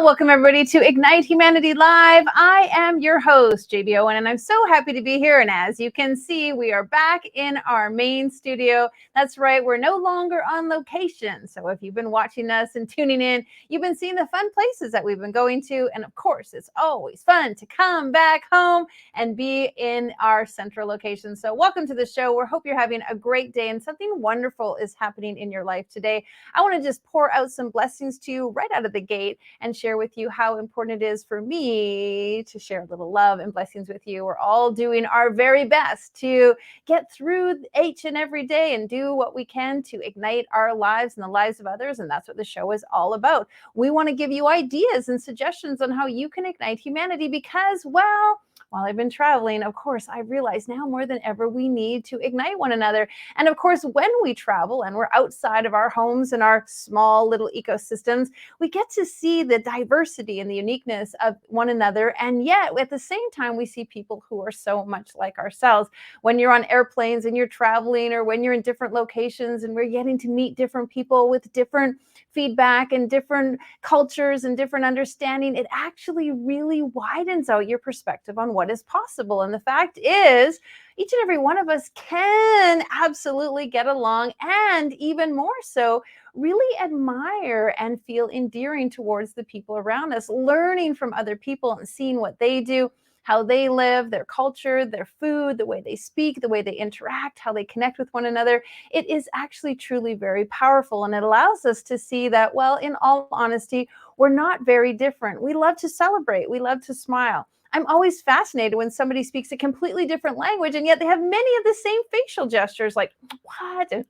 Welcome everybody to Ignite Humanity Live. I am your host, JB Owen, and I'm so happy to be here. And as you can see, we are back in our main studio. That's right, we're no longer on location. So if you've been watching us and tuning in, you've been seeing the fun places that we've been going to. And of course, it's always fun to come back home and be in our central location. So welcome to the show. We hope you're having a great day and something wonderful is happening in your life today. I want to just pour out some blessings to you right out of the gate and share with you how important it is for me to share a little love and blessings with you. We're all doing our very best to get through each and every day and do what we can to ignite our lives and the lives of others. And that's what the show is all about. We want to give you ideas and suggestions on how you can ignite humanity because, well, while I've been traveling, of course, I realize now more than ever we need to ignite one another. And of course, when we travel and we're outside of our homes and our small little ecosystems, we get to see the diversity and the uniqueness of one another. And yet, at the same time, we see people who are so much like ourselves. When you're on airplanes and you're traveling, or when you're in different locations and we're getting to meet different people with different feedback and different cultures and different understanding, it actually really widens out your perspective on what is possible. And the fact is, each and every one of us can absolutely get along, and even more so, really admire and feel endearing towards the people around us, learning from other people and seeing what they do, how they live, their culture, their food, the way they speak, the way they interact, how they connect with one another. It is actually truly very powerful. And it allows us to see that, well, in all honesty, we're not very different. We love to celebrate. We love to smile. I'm always fascinated when somebody speaks a completely different language, and yet they have many of the same facial gestures, like what and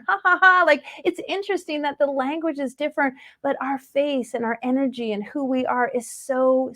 ha ha ha. Like, it's interesting that the language is different, but our face and our energy and who we are is so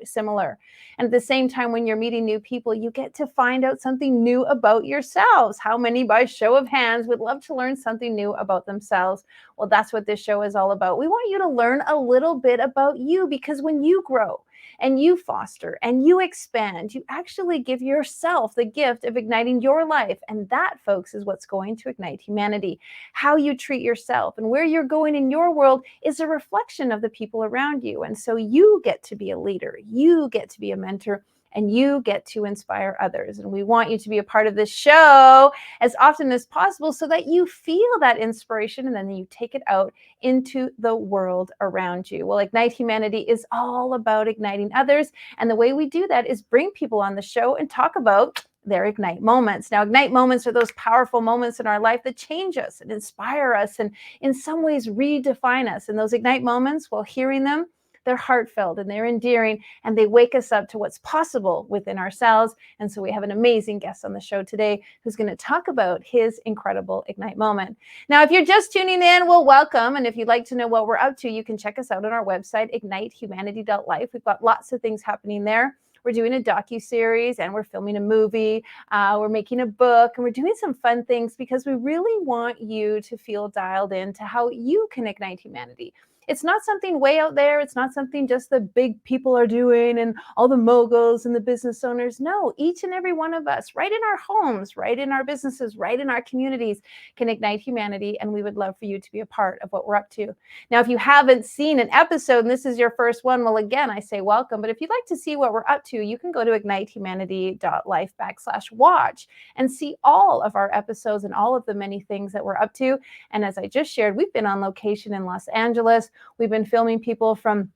similar. And at the same time, when you're meeting new people, you get to find out something new about yourselves. How many, by show of hands, would love to learn something new about themselves? Well, that's what this show is all about. We want you to learn a little bit about you, because when you grow and you foster and you expand, you actually give yourself the gift of igniting your life. And that, folks, is what's going to ignite humanity. How you treat yourself and where you're going in your world is a reflection of the people around you. And so you get to be a leader, you get to be a mentor, and you get to inspire others. And we want you to be a part of this show as often as possible so that you feel that inspiration and then you take it out into the world around you. Well, Ignite Humanity is all about igniting others. And the way we do that is bring people on the show and talk about their Ignite moments. Now, Ignite moments are those powerful moments in our life that change us and inspire us and in some ways redefine us. And those Ignite moments, while hearing them, they're heartfelt and they're endearing, and they wake us up to what's possible within ourselves. And so we have an amazing guest on the show today who's going to talk about his incredible Ignite moment. Now, if you're just tuning in, well, welcome. And if you'd like to know what we're up to, you can check us out on our website, ignitehumanity.life. We've got lots of things happening there. We're doing a docu-series and we're filming a movie. We're making a book, and we're doing some fun things because we really want you to feel dialed in to how you can ignite humanity. It's not something way out there. It's not something just the big people are doing and all the moguls and the business owners. No, each and every one of us, right in our homes, right in our businesses, right in our communities, can ignite humanity. And we would love for you to be a part of what we're up to. Now, if you haven't seen an episode and this is your first one, well, again, I say welcome. But if you'd like to see what we're up to, you can go to ignitehumanity.life/watch and see all of our episodes and all of the many things that we're up to. And as I just shared, we've been on location in Los Angeles. We've been filming people from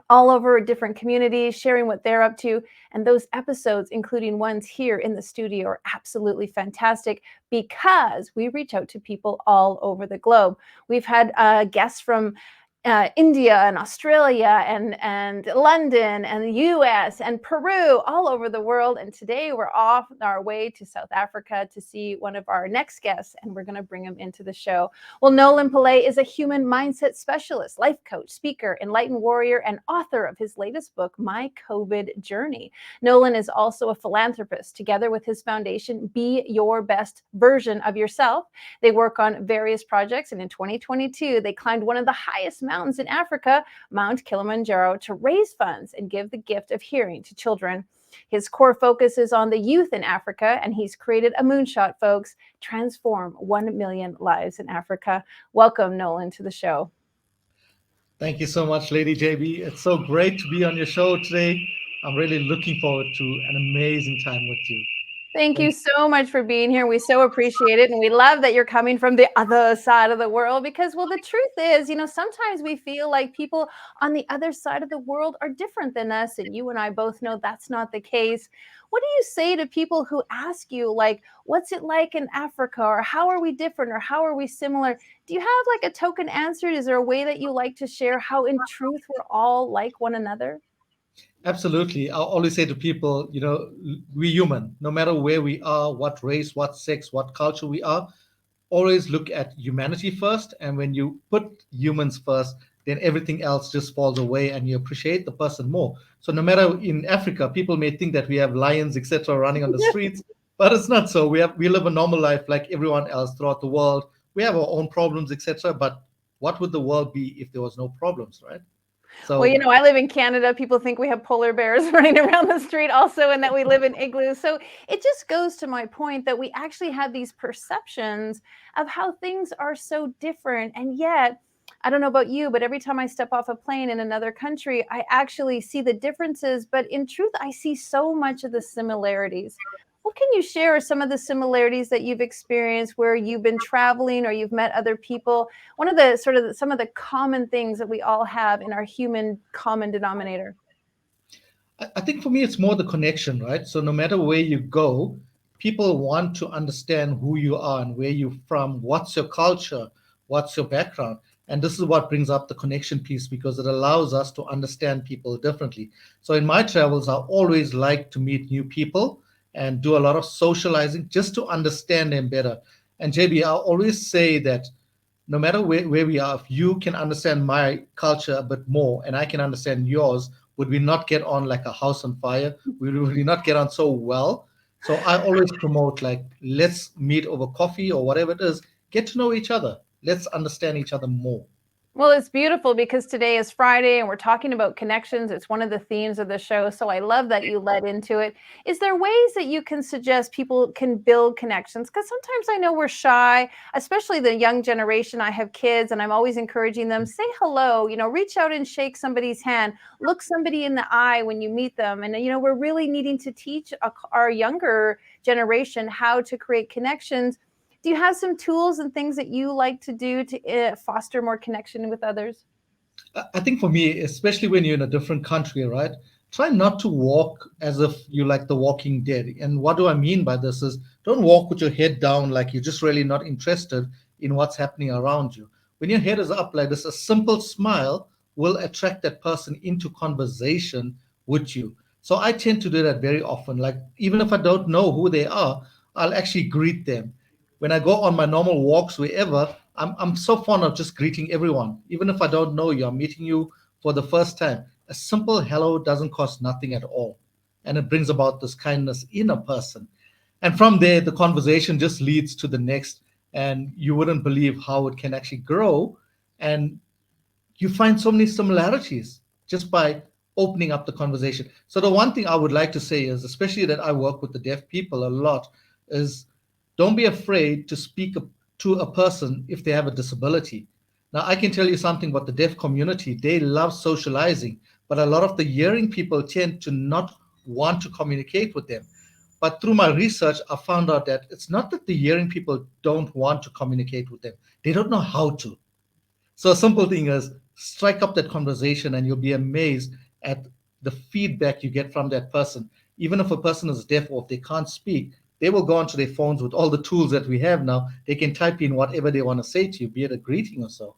all over different communities, sharing what they're up to. And those episodes, including ones here in the studio, are absolutely fantastic because we reach out to people all over the globe. We've had guests from India and Australia and London and the US and Peru, all over the world. And today we're off our way to South Africa to see one of our next guests, and we're going to bring him into the show. Well, Nolan Pillay is a human mindset specialist, life coach, speaker, enlightened warrior, and author of his latest book, My COVID Journey. Nolan is also a philanthropist. Together with his foundation, Be Your Best Version of Yourself, they work on various projects. And in 2022, they climbed one of the highest mountains in Africa, Mount Kilimanjaro, to raise funds and give the gift of hearing to children. His core focus is on the youth in Africa, and he's created a moonshot, folks, transform 1 million lives in Africa. Welcome, Nolan, to the show. Thank you so much, Lady JB. It's so great to be on your show today. I'm really looking forward to an amazing time with you. Thank Thank you so much for being here. We so appreciate it. And we love that you're coming from the other side of the world because, well, the truth is, sometimes we feel like people on the other side of the world are different than us. And you and I both know that's not the case. What do you say to people who ask you, like, what's it like in Africa? Or how are we different? Or how are we similar? Do you have like a token answer? Is there a way that you like to share how, in truth, we're all like one another? Absolutely. I always say to people, we're human. No matter where we are, what race, what sex, what culture we are, always look at humanity first. And when you put humans first, then everything else just falls away and you appreciate the person more. So no matter in Africa, people may think that we have lions, etc., running on the streets, but it's not so. We live a normal life like everyone else throughout the world. We have our own problems, etc. But what would the world be if there was no problems, right? Well, So I live in Canada. People think we have polar bears running around the street also, and that we live in igloos. So it just goes to my point that we actually have these perceptions of how things are so different. And yet, I don't know about you, but every time I step off a plane in another country, I actually see the differences. But in truth, I see so much of the similarities. What can you share some of the similarities that you've experienced where you've been traveling or you've met other people? One of the some of the common things that we all have in our human common denominator. I think for me, it's more the connection, right? So no matter where you go, people want to understand who you are and where you're from, what's your culture, what's your background. And this is what brings up the connection piece because it allows us to understand people differently. So in my travels, I always like to meet new people and do a lot of socializing just to understand them better. And JB, I always say that no matter where we are, if you can understand my culture a bit more and I can understand yours, would we not get on like a house on fire? Would we not get on so well? So I always promote like, let's meet over coffee or whatever it is, get to know each other. Let's understand each other more. Well, it's beautiful because today is Friday and we're talking about connections. It's one of the themes of the show. So I love that you led into it. Is there ways that you can suggest people can build connections? Because sometimes I know we're shy, especially the young generation. I have kids and I'm always encouraging them say hello, reach out and shake somebody's hand, look somebody in the eye when you meet them. And, we're really needing to teach our younger generation how to create connections. Do you have some tools and things that you like to do to foster more connection with others? I think for me, especially when you're in a different country, right? Try not to walk as if you like the walking dead. And what do I mean by this is don't walk with your head down like you're just really not interested in what's happening around you. When your head is up like this, a simple smile will attract that person into conversation with you. So I tend to do that very often. Like even if I don't know who they are, I'll actually greet them. When I go on my normal walks wherever, I'm so fond of just greeting everyone. Even if I don't know you, I'm meeting you for the first time. A simple hello doesn't cost nothing at all. And it brings about this kindness in a person. And from there, the conversation just leads to the next. And you wouldn't believe how it can actually grow. And you find so many similarities just by opening up the conversation. So the one thing I would like to say is, especially that I work with the deaf people a lot, is don't be afraid to speak to a person if they have a disability. Now, I can tell you something about the deaf community. They love socializing, but a lot of the hearing people tend to not want to communicate with them. But through my research, I found out that it's not that the hearing people don't want to communicate with them, they don't know how to. So a simple thing is strike up that conversation and you'll be amazed at the feedback you get from that person. Even if a person is deaf or if they can't speak, they will go onto their phones with all the tools that we have now. They can type in whatever they want to say to you, be it a greeting or so.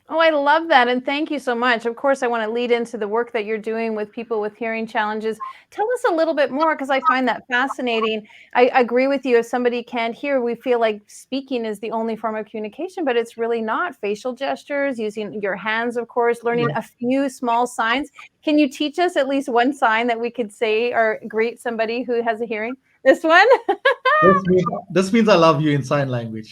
Oh, I love that. And thank you so much. Of course, I want to lead into the work that you're doing with people with hearing challenges. Tell us a little bit more because I find that fascinating. I agree with you. If somebody can't hear, we feel like speaking is the only form of communication, but it's really not. Facial gestures, using your hands, of course, learning a few small signs. Can you teach us at least one sign that we could say or greet somebody who has a hearing? This one? This means I love you in sign language.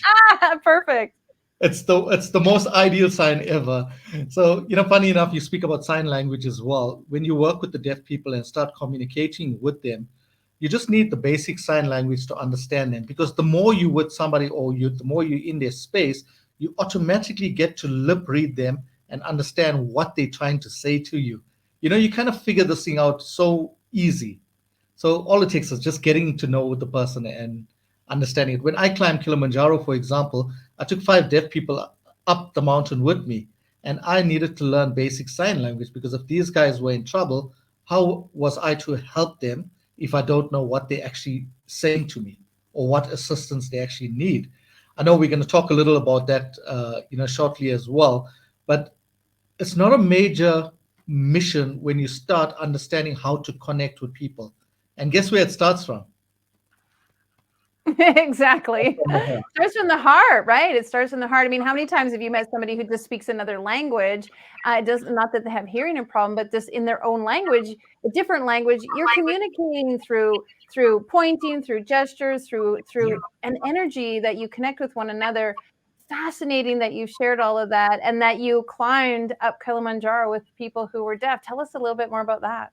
Perfect. It's the most ideal sign ever. So, funny enough, you speak about sign language as well. When you work with the deaf people and start communicating with them, you just need the basic sign language to understand them. Because the more you with somebody or the more you're in their space, you automatically get to lip read them and understand what they're trying to say to you. You kind of figure this thing out so easy. So all it takes is just getting to know the person and understanding it. When I climbed Kilimanjaro, for example, I took 5 deaf people up the mountain with me, and I needed to learn basic sign language because if these guys were in trouble, how was I to help them if I don't know what they're actually saying to me or what assistance they actually need? I know we're going to talk a little about that, shortly as well, but it's not a major mission when you start understanding how to connect with people. And guess where it starts from? Exactly. From the heart. Starts from the heart, right? It starts from the heart. I mean, how many times have you met somebody who just speaks another language? It does not that they have hearing a problem, but just in their own language, a different language. You're communicating through pointing, through gestures, through an energy that you connect with one another. Fascinating that you shared all of that and that you climbed up Kilimanjaro with people who were deaf. Tell us a little bit more about that.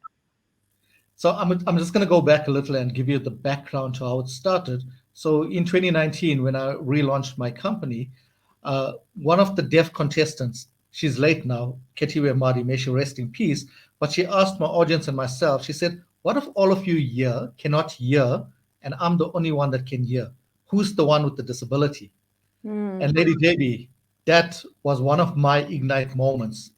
So I'm just going to go back a little and give you the background to how it started. So in 2019, when I relaunched my company, one of the deaf contestants, she's late now, Ketiwe Madi, may she rest in peace, but she asked my audience and myself, she said, what if all of you here cannot hear and I'm the only one that can hear? Who's the one with the disability? And Mm. Lady JB, that was one of my ignite moments.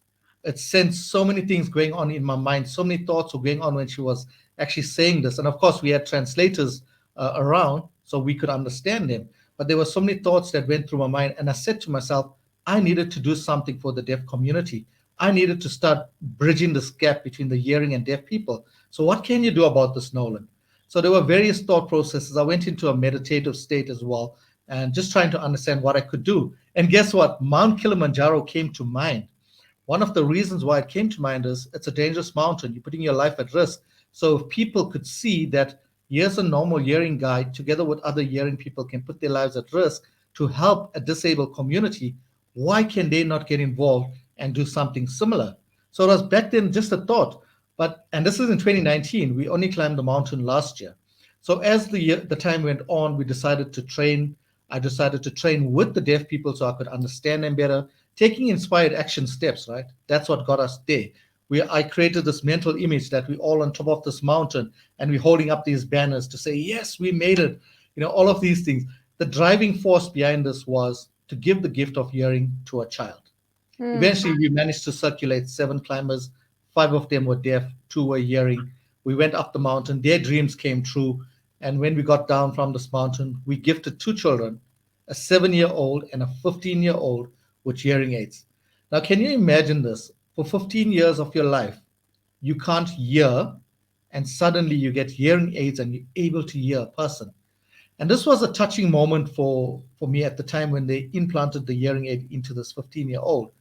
It sent so many things going on in my mind, so many thoughts were going on when she was actually saying this. And of course, we had translators around so we could understand them. But there were so many thoughts that went through my mind. And I said to myself, I needed to do something for the deaf community. I needed to start bridging this gap between the hearing and deaf people. So, what can you do about this, Nolan? So, there were various thought processes. I went into a meditative state as well and just trying to understand what I could do. And guess what? Mount Kilimanjaro came to mind. One of the reasons why it came to mind is it's a dangerous mountain. You're putting your life at risk. So if people could see that here's a normal hearing guy together with other hearing people can put their lives at risk to help a disabled community, why can they not get involved and do something similar? So it was back then just a thought. But and this is in 2019. We only climbed the mountain last year. So as the time went on, we decided to train. I decided to train with the deaf people so I could understand them better, taking inspired action steps, right? That's what got us there. I created this mental image that we're all on top of this mountain and we're holding up these banners to say, yes, we made it. All of these things. The driving force behind this was to give the gift of hearing to a child. Mm. Eventually, we managed to circulate 7 climbers. 5 of them were deaf, 2 were hearing. We went up the mountain. Their dreams came true. And when we got down from this mountain, we gifted 2 children, a 7-year-old and a 15-year-old, with hearing aids. Now, can you imagine this? For 15 years of your life, you can't hear, and suddenly you get hearing aids and you're able to hear a person. And this was a touching moment for me at the time when they implanted the hearing aid into this 15-year-old.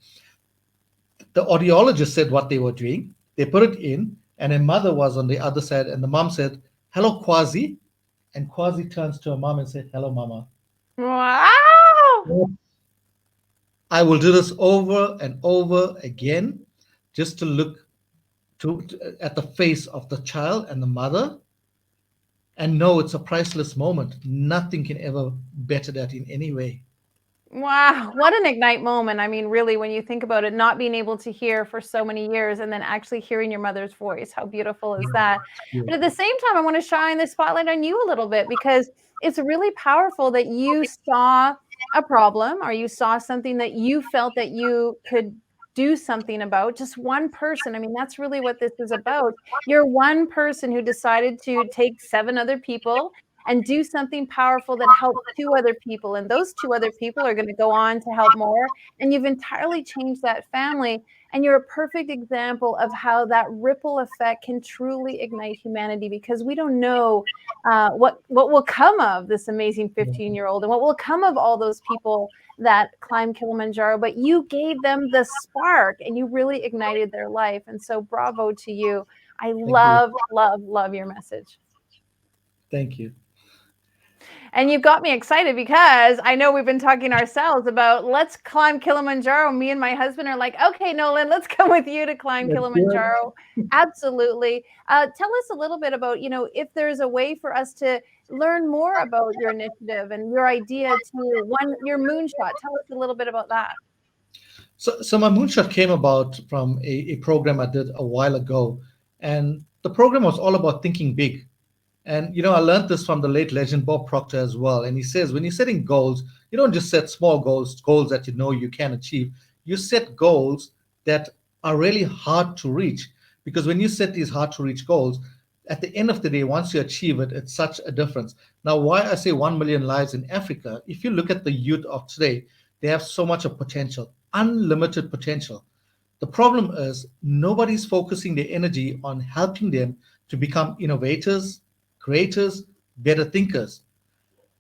The audiologist said what they were doing. They put it in, and a mother was on the other side, and the mom said, "Hello, Quasi." And Quasi turns to her mom and said, "Hello, Mama. Wow. I will do this over and over again just to look at the face of the child and the mother and know it's a priceless moment. Nothing can ever better that in any way." Wow, what an ignite moment. I mean, really, when you think about it, not being able to hear for so many years and then actually hearing your mother's voice, how beautiful is that? But at the Beautiful. same time, I want to shine the spotlight on you a little bit because it's really powerful that you saw a problem or you saw something that you felt that you could do something about. Just one person. I mean, that's really what this is about. You're one person who decided to take 7 other people and do something powerful that helps 2 other people. And those 2 other people are going to go on to help more. And you've entirely changed that family. And you're a perfect example of how that ripple effect can truly ignite humanity because we don't know what will come of this amazing 15-year-old and what will come of all those people that climb Kilimanjaro. But you gave them the spark and you really ignited their life. And so bravo to you. I Thank you. love, love, love your message. Thank you. And you've got me excited because I know we've been talking ourselves about let's climb Kilimanjaro. Me and my husband are like, okay, Nolan, let's come with you to climb Let's do it. Kilimanjaro. Absolutely. Tell us a little bit about, if there's a way for us to learn more about your initiative and your idea to your moonshot. Tell us a little bit about that. So my moonshot came about from a program I did a while ago, and the program was all about thinking big. And I learned this from the late legend Bob Proctor as well. And he says when you're setting goals, you don't just set small goals, goals that you know you can achieve. You set goals that are really hard to reach. Because when you set these hard to reach goals, at the end of the day, once you achieve it, it's such a difference. Now, why I say 1 million lives in Africa, if you look at the youth of today, they have so much of potential, unlimited potential. The problem is nobody's focusing their energy on helping them to become innovators, creators, better thinkers.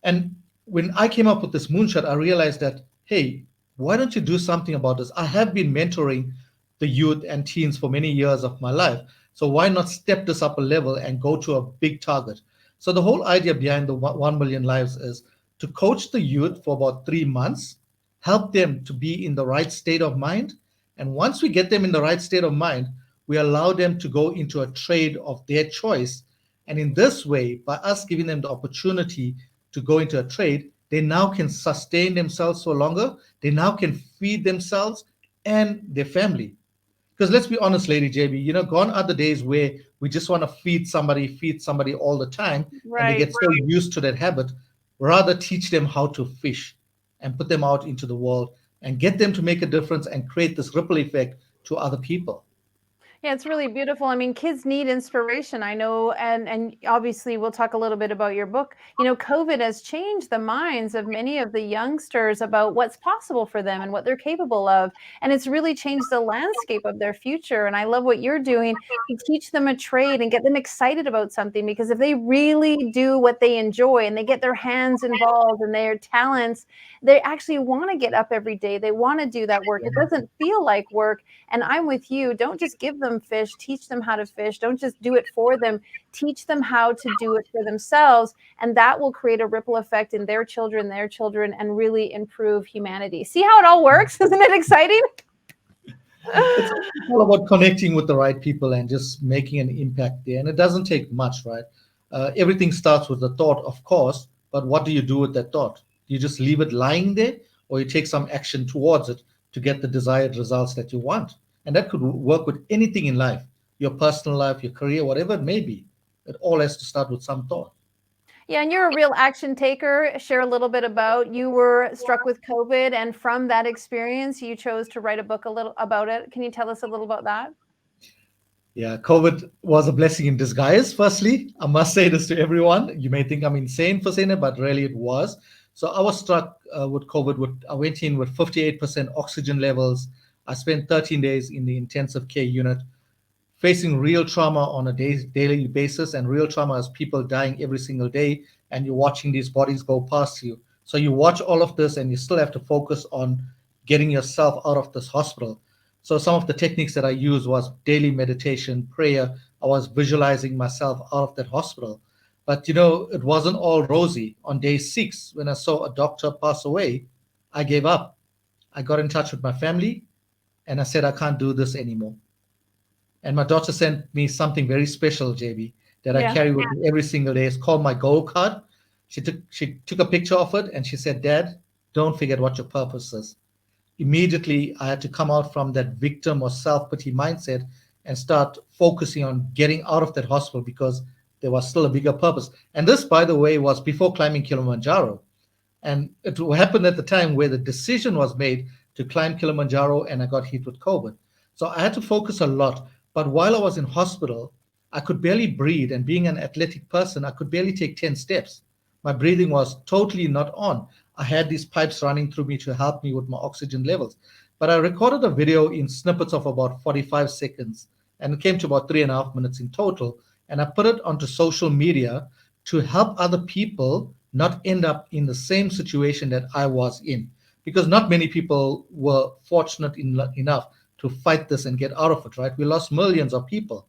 And when I came up with this moonshot, I realized that, hey, why don't you do something about this? I have been mentoring the youth and teens for many years of my life. So why not step this up a level and go to a big target? So the whole idea behind the 1 million lives is to coach the youth for about 3 months, help them to be in the right state of mind. And once we get them in the right state of mind, we allow them to go into a trade of their choice. And in this way, by us giving them the opportunity to go into a trade, they now can sustain themselves for longer. They now can feed themselves and their family. Because let's be honest, Lady JB, gone are the days where we just want to feed somebody all the time, and they Right. get so used to that habit. Rather, teach them how to fish and put them out into the world and get them to make a difference and create this ripple effect to other people. Yeah, it's really beautiful. I mean, kids need inspiration. I know, and obviously we'll talk a little bit about your book. COVID has changed the minds of many of the youngsters about what's possible for them and what they're capable of. And it's really changed the landscape of their future. And I love what you're doing to teach them a trade and get them excited about something, because if they really do what they enjoy and they get their hands involved and their talents, they actually want to get up every day. They want to do that work. It doesn't feel like work. And I'm with you. Don't just give them fish, teach them how to fish. Don't just do it for them. Teach them how to do it for themselves. And that will create a ripple effect in their children, and really improve humanity. See how it all works? Isn't it exciting? It's all about connecting with the right people and just making an impact there. And it doesn't take much, right? Everything starts with a thought, of course, but what do you do with that thought? You just leave it lying there, or you take some action towards it to get the desired results that you want. And that could work with anything in life, your personal life, your career, whatever it may be. It all has to start with some thought. Yeah, and you're a real action taker. Share a little bit about, you were struck with COVID, and from that experience, you chose to write a book a little about it. Can you tell us a little about that? Yeah, COVID was a blessing in disguise. Firstly, I must say this to everyone. You may think I'm insane for saying it, but really it was. So I was struck with COVID. I went in with 58% oxygen levels. I spent 13 days in the intensive care unit, facing real trauma on a daily basis. And real trauma is people dying every single day, and you're watching these bodies go past you. So you watch all of this, and you still have to focus on getting yourself out of this hospital. So some of the techniques that I used was daily meditation, prayer. I was visualizing myself out of that hospital. But it wasn't all rosy. On day 6, when I saw a doctor pass away, I gave up. I got in touch with my family, and I said, I can't do this anymore. And my daughter sent me something very special, JB, that I Yeah. carry with me every single day. It's called my goal card. She took a picture of it, and she said, Dad, don't forget what your purpose is. Immediately I had to come out from that victim or self-pity mindset and start focusing on getting out of that hospital, because there was still a bigger purpose. And this, by the way, was before climbing Kilimanjaro. And it happened at the time where the decision was made to climb Kilimanjaro, and I got hit with COVID. So I had to focus a lot. But while I was in hospital, I could barely breathe. And being an athletic person, I could barely take 10 steps. My breathing was totally not on. I had these pipes running through me to help me with my oxygen levels. But I recorded a video in snippets of about 45 seconds, and it came to about 3.5 minutes in total. And I put it onto social media to help other people not end up in the same situation that I was in. Because not many people were fortunate enough to fight this and get out of it, right? We lost millions of people.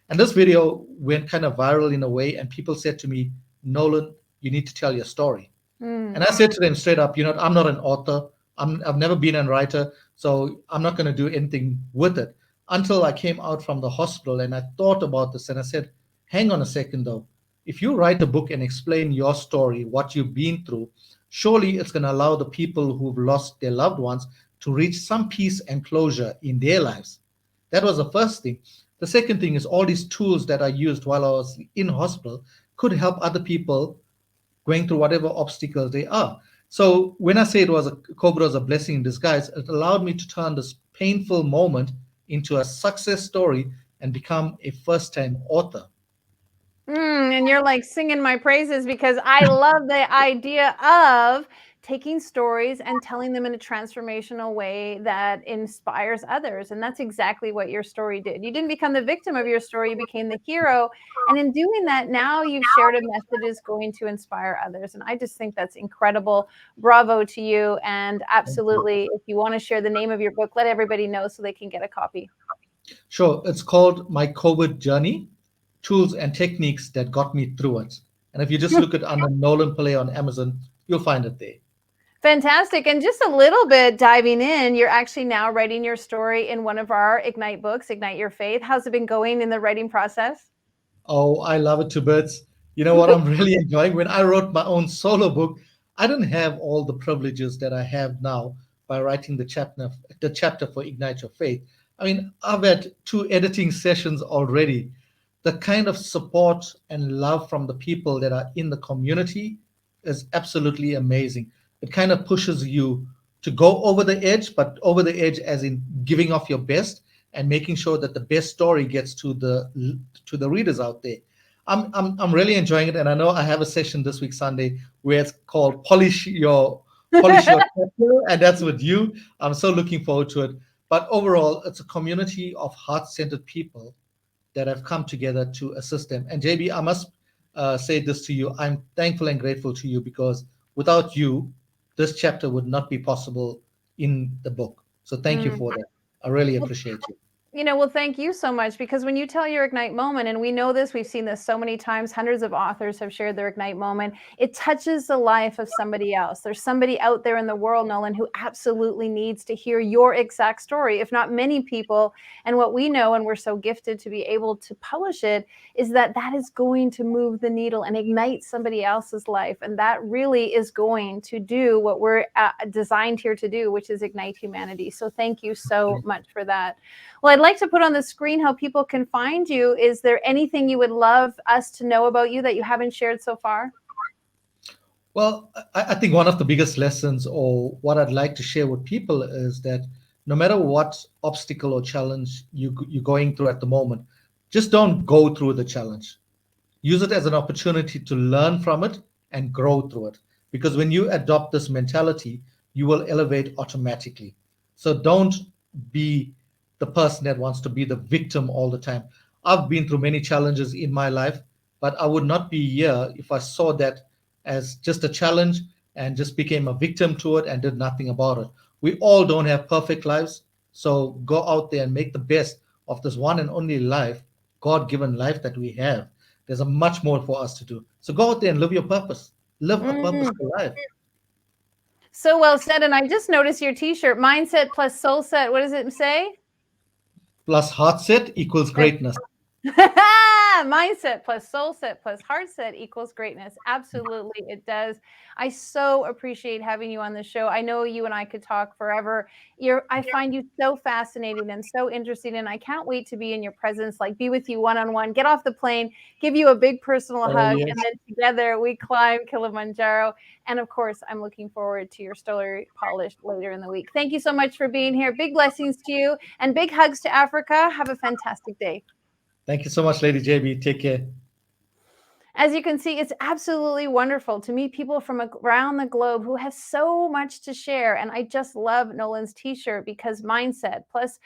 And this video went kind of viral in a way, and people said to me, Nolan, you need to tell your story. Mm. And I said to them straight up, I'm not an author. I've never been a writer, so I'm not going to do anything with it, until I came out from the hospital and I thought about this and I said, hang on a second though. If you write a book and explain your story, what you've been through, surely it's going to allow the people who've lost their loved ones to reach some peace and closure in their lives. That was the first thing. The second thing is all these tools that I used while I was in hospital could help other people going through whatever obstacles they are. So when I say it was a Cobra was a blessing in disguise, it allowed me to turn this painful moment into a success story and become a first-time author. And you're like singing my praises because I love the idea of taking stories and telling them in a transformational way that inspires others. And that's exactly what your story did. You didn't become the victim of your story, you became the hero. And in doing that, now you've shared a message is going to inspire others. And I just think that's incredible. Bravo to you. And absolutely, if you want to share the name of your book, let everybody know so they can get a copy. Sure, it's called My COVID Journey, Tools and Techniques That Got Me Through It. And if you just look at under Nolan Pillay on Amazon, you'll find it there. Fantastic. And just a little bit diving in, you're actually now writing your story in one of our Ignite books, Ignite Your Faith. How's it been going in the writing process? Oh, I love it to bits. You know what I'm really enjoying? When I wrote my own solo book, I didn't have all the privileges that I have now by writing the chapter for Ignite Your Faith. I mean, I've had 2 editing sessions already. The kind of support and love from the people that are in the community is absolutely amazing. It kind of pushes you to go over the edge, but over the edge as in giving off your best and making sure that the best story gets to the readers out there. I'm really enjoying it, and I know I have a session this week Sunday where it's called polish your chapter, and that's with you. I'm so looking forward to it. But overall, it's a community of heart-centered people that have come together to assist them. And JB, I must say this to you. I'm thankful and grateful to you because without you, this chapter would not be possible in the book. So thank you Mm. for that. I really Well, appreciate you. well, thank you so much because when you tell your Ignite moment, and we know this, we've seen this so many times, hundreds of authors have shared their Ignite moment, it touches the life of somebody else. There's somebody out there in the world, Nolan, who absolutely needs to hear your exact story, if not many people. And what we know, and we're so gifted to be able to publish it, is that that is going to move the needle and ignite somebody else's life. And that really is going to do what we're designed here to do, which is ignite humanity. So thank you so much for that. Well, I'd like to put on the screen how people can find you. Is there anything you would love us to know about you that you haven't shared so far? Well, I think one of the biggest lessons, or what I'd like to share with people, is that no matter what obstacle or challenge you're going through at the moment, just don't go through the challenge. Use it as an opportunity to learn from it and grow through it. Because when you adopt this mentality, you will elevate automatically. So don't be the person that wants to be the victim all the time. I've been through many challenges in my life, but I would not be here if I saw that as just a challenge and just became a victim to it and did nothing about it. We all don't have perfect lives. So go out there and make the best of this one and only life, God given life that we have. There's a much more for us to do. So go out there and live your purpose. Live a Mm, purposeful life. so well said. And I just noticed your t-shirt, mindset plus soul set. What does it say? Plus heart set equals greatness. Mindset plus soul set plus heart set equals greatness. Absolutely, it does. I so appreciate having you on the show. I know you and I could talk forever. I find you so fascinating and so interesting, and I can't wait to be in your presence, like be with you one on one, get off the plane, give you a big personal Oh, hug, and yes. then together we climb Kilimanjaro. And of course, I'm looking forward to your story polished later in the week. Thank you so much for being here. Big blessings to you and big hugs to Africa. Have a fantastic day. Thank you so much, Lady JB. Take care. As you can see, it's absolutely wonderful to meet people from around the globe who have so much to share. And I just love Nolan's t-shirt because mindset plus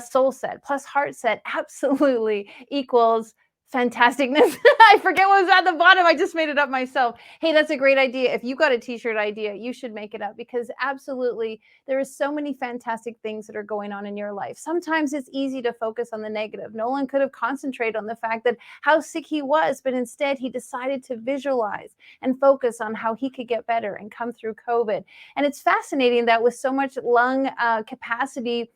soul set plus heart set absolutely equals fantasticness. I forget what was at the bottom. I just made it up myself. Hey, that's a great idea. If you got a t-shirt idea, you should make it up because absolutely there is so many fantastic things that are going on in your life. Sometimes it's easy to focus on the negative. Nolan could have concentrated on the fact that how sick he was, but instead he decided to visualize and focus on how he could get better and come through COVID. And it's fascinating that with so much lung capacity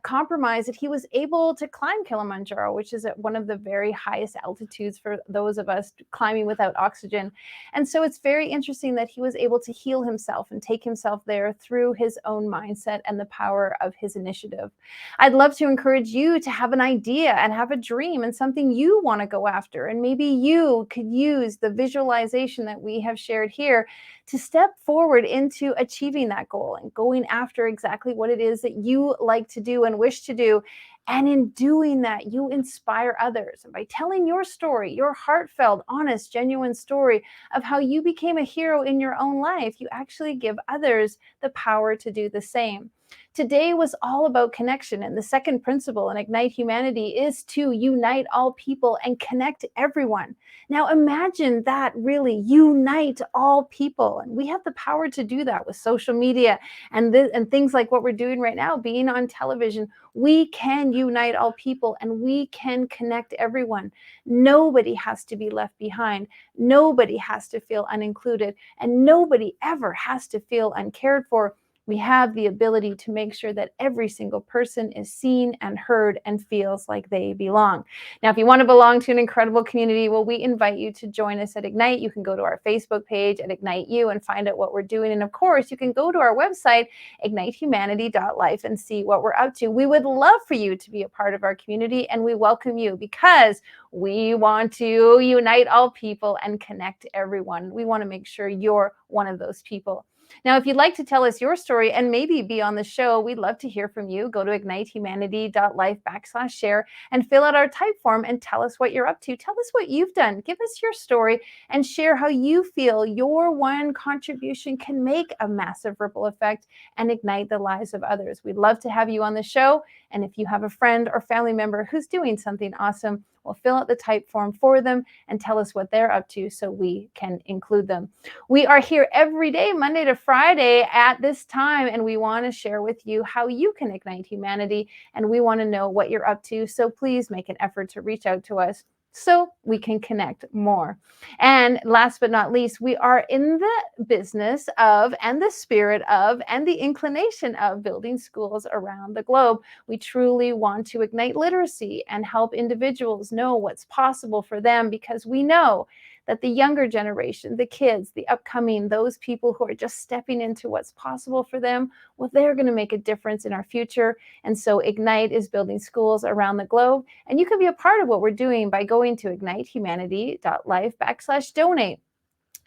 compromised that he was able to climb Kilimanjaro, which is at one of the very highest altitudes for those of us climbing without oxygen. And so it's very interesting that he was able to heal himself and take himself there through his own mindset and the power of his initiative. I'd love to encourage you to have an idea and have a dream and something you want to go after. And maybe you could use the visualization that we have shared here to step forward into achieving that goal and going after exactly what it is that you like to do and wish to do. And in doing that, you inspire others. And by telling your story, your heartfelt, honest, genuine story of how you became a hero in your own life, you actually give others the power to do the same. Today was all about connection, and the second principle in Ignite Humanity is to unite all people and connect everyone. Now imagine that really unite all people, and we have the power to do that with social media and things like what we're doing right now, being on television. We can unite all people and we can connect everyone. Nobody has to be left behind. Nobody has to feel unincluded, and nobody ever has to feel uncared for. We have the ability to make sure that every single person is seen and heard and feels like they belong. Now, if you want to belong to an incredible community, well, we invite you to join us at Ignite. You can go to our Facebook page at Ignite You and find out what we're doing. And of course, you can go to our website, ignitehumanity.life, and see what we're up to. We would love for you to be a part of our community, and we welcome you because we want to unite all people and connect everyone. We want to make sure you're one of those people. Now, if you'd like to tell us your story and maybe be on the show, we'd love to hear from you. Go to ignitehumanity.life/share and fill out our type form and tell us what you're up to. Tell us what you've done. Give us your story and share how you feel your one contribution can make a massive ripple effect and ignite the lives of others. We'd love to have you on the show. And if you have a friend or family member who's doing something awesome, we'll fill out the type form for them and tell us what they're up to so we can include them. We are here every day, Monday to Friday at this time, and we want to share with you how you can ignite humanity, and we want to know what you're up to. So please make an effort to reach out to us so we can connect more. And last but not least, we are in the business of, and the spirit of, and the inclination of building schools around the globe. We truly want to ignite literacy and help individuals know what's possible for them, because we know that the younger generation, the kids, the upcoming, those people who are just stepping into what's possible for them, well, they're going to make a difference in our future. And so Ignite is building schools around the globe. And you can be a part of what we're doing by going to ignitehumanity.life/donate.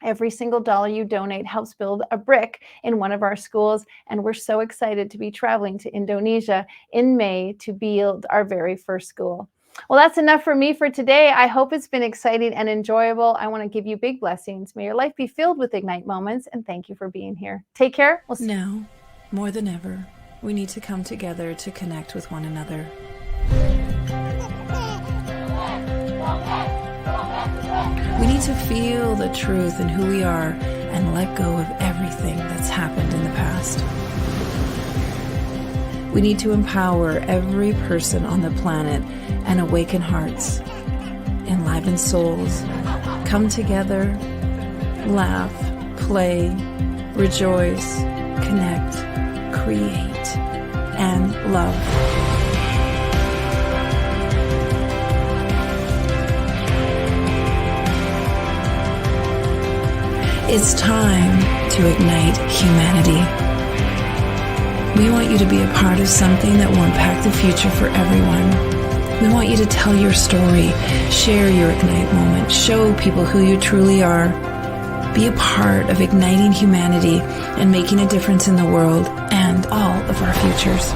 Every single dollar you donate helps build a brick in one of our schools. And we're so excited to be traveling to Indonesia in May to build our very first school. Well, that's enough for me for today. I hope it's been exciting and enjoyable. I want to give you big blessings. May your life be filled with Ignite moments, and thank you for being here. Take care. We'll see. Now, more than ever, we need to come together to connect with one another. We need to feel the truth in who we are and let go of everything that's happened in the past. We need to empower every person on the planet and awaken hearts, enliven souls, come together, laugh, play, rejoice, connect, create, and love. It's time to ignite humanity. We want you to be a part of something that will impact the future for everyone. We want you to tell your story, share your Ignite moment, show people who you truly are. Be a part of igniting humanity and making a difference in the world and all of our futures.